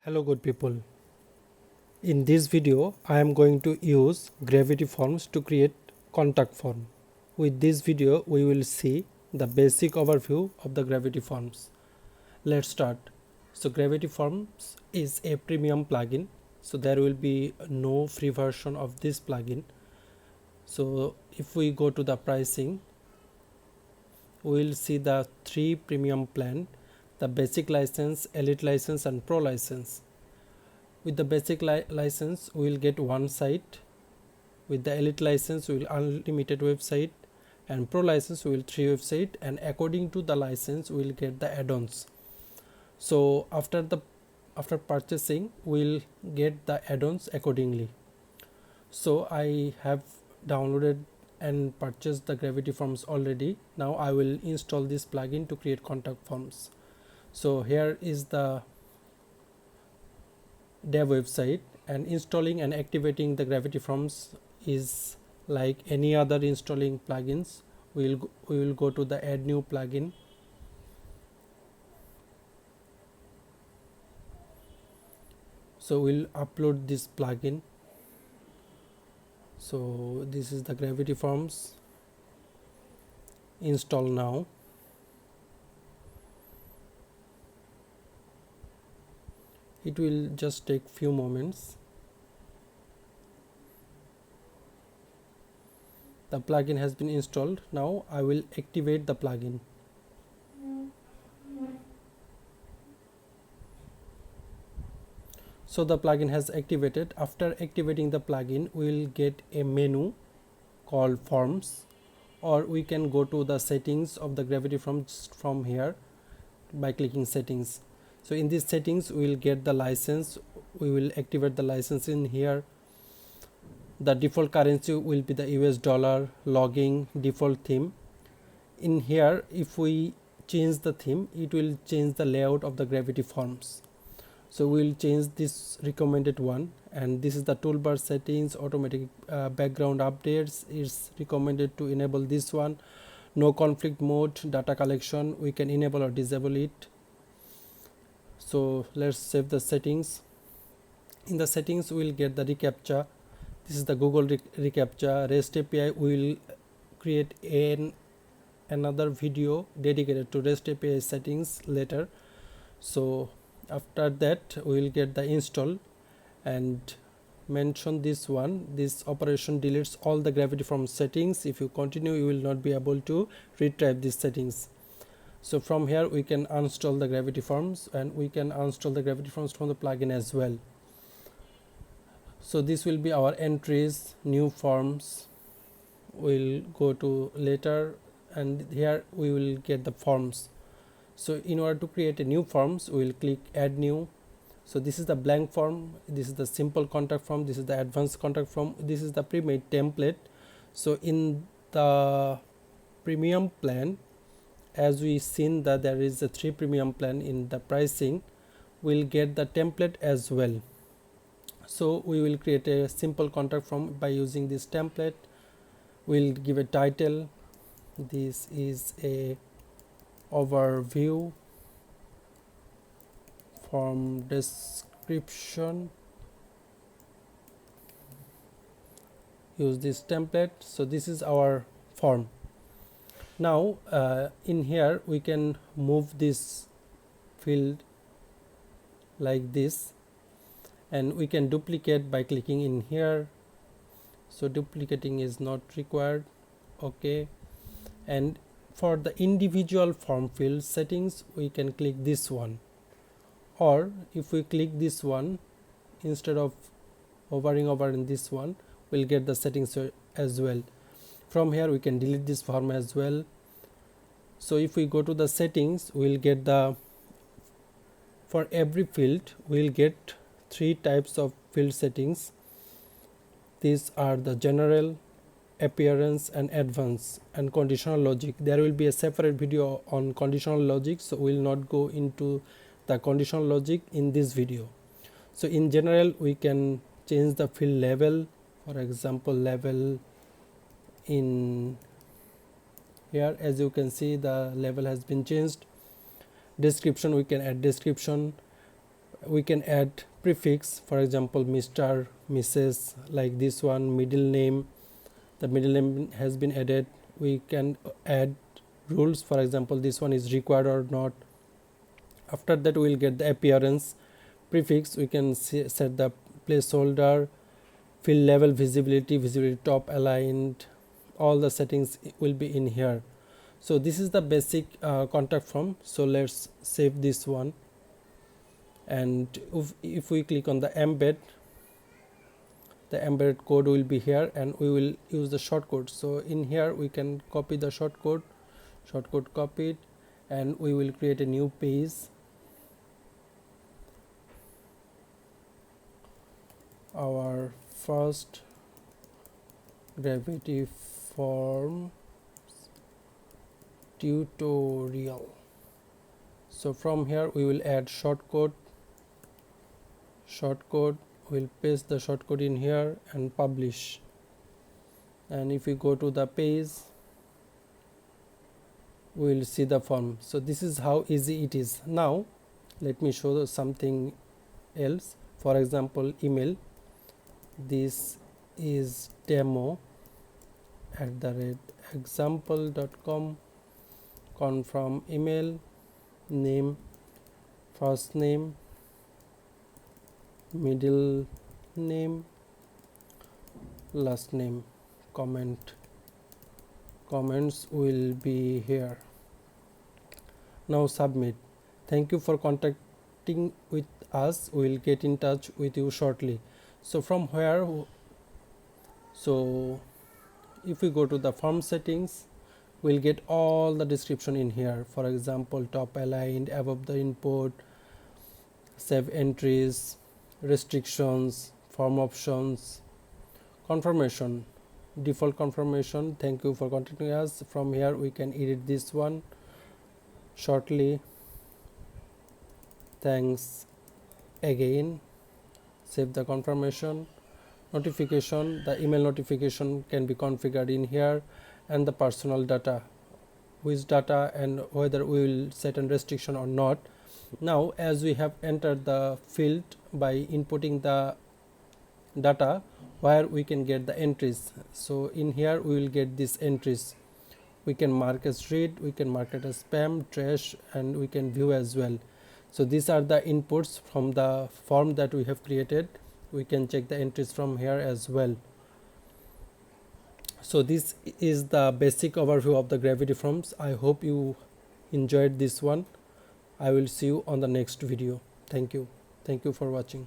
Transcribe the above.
Hello good people. In this video I am going to use gravity forms to create contact form. With this video we will see the basic overview of the gravity forms. Let's start. So gravity forms is a premium plugin, so there will be no free version of this plugin. So if we go to the pricing, we will see the three premium plan: the basic license, elite license and pro license. With the basic license we will get one site. With the elite license we will unlimited website, and pro license we will 3 website, and according to the license we will get the add-ons. So after purchasing we will get the add-ons accordingly. So I have downloaded and purchased the gravity forms already. Now I will install this plugin to create contact forms. So here is the dev website, and installing and activating the gravity forms is like any other installing plugins. We will go to the add new plugin. So we'll upload this plugin. So this is the gravity forms. Install now. It will just take few moments. The plugin has been installed. Now I will activate the plugin. So the plugin has activated. After activating the plugin we will get a menu called forms, or we can go to the settings of the gravity forms from here by clicking settings. So in these settings we will get the license. We will activate the license in here. The default currency will be the US dollar. Logging, default theme. In here if we change the theme, it will change the layout of the gravity forms. So we will change this recommended one, and this is the toolbar settings. Automatic background updates is recommended to enable this one. No conflict mode, data collection, we can enable or disable it. So let's save the settings. In the settings we will get the reCAPTCHA. This is the Google reCAPTCHA. REST API, we will create another video dedicated to REST API settings later. So after that we will get the install and mention this one. This operation deletes all the gravity form settings. If you continue you will not be able to retrieve these settings. So from here we can uninstall the gravity forms, and we can uninstall the gravity forms from the plugin as well. So this will be our entries, new forms. We'll go to later, and here we will get the forms. So in order to create a new forms we will click add new. So this is the blank form, this is the simple contact form, this is the advanced contact form, this is the pre-made template. So in the premium plan, as we seen that there is a 3 premium plan in the pricing, we'll get the template as well. So we will create a simple contact form by using this template. We'll give a title. This is a overview form description. Use this template. So this is our form. Now in here we can move this field like this, and we can duplicate by clicking in here. So duplicating is not required. Okay. And for the individual form field settings we can click this one, or if we click this one instead of hovering over in this one, we'll get the settings as well. From here we can delete this form as well. So if we go to the settings, we'll get the, for every field we'll get 3 types of field settings. These are the general, appearance and advanced, and conditional logic. There will be a separate video on conditional logic, so we will not go into the conditional logic in this video. So in general we can change the field level. For example, level in here, as you can see the level has been changed. Description, we can add description. We can add prefix, for example Mr., Mrs., like this one. Middle name, the middle name has been added. We can add rules, for example this one is required or not. After that we will get the appearance prefix. We can set the placeholder, fill level, visibility top aligned, all the settings will be in here. So this is the basic contact form. So let's save this one, and if we click on the embed, the embedded code will be here, and we will use the shortcode. So in here we can copy the shortcode copied, and we will create a new page. Our first gravity form tutorial. So from here we will add shortcode. We'll paste the shortcode in here and publish. And if we go to the page, we will see the form. So this is how easy it is. Now let me show something else. For example, email. This is demo@example.com. confirm email, name, first name, middle name, last name, comments will be here. Now submit. Thank you for contacting with us. We will get in touch with you shortly. So from where, so if we go to the form settings, we'll get all the description in here. For example, top aligned, above the input, save entries, restrictions, form options, confirmation, default confirmation, thank you for contacting us. From here we can edit this one shortly, thanks again, save the confirmation. Notification, the email notification can be configured in here, and the personal data, which data and whether we will set a restriction or not. Now as we have entered the field by inputting the data, where we can get the entries. So in here we will get these entries. We can mark as read, we can mark it as spam, trash, and we can view as well. So these are the inputs from the form that we have created. We can check the entries from here as well. So this is the basic overview of the gravity forms. I hope you enjoyed this one. I will see you on the next video. Thank you for watching.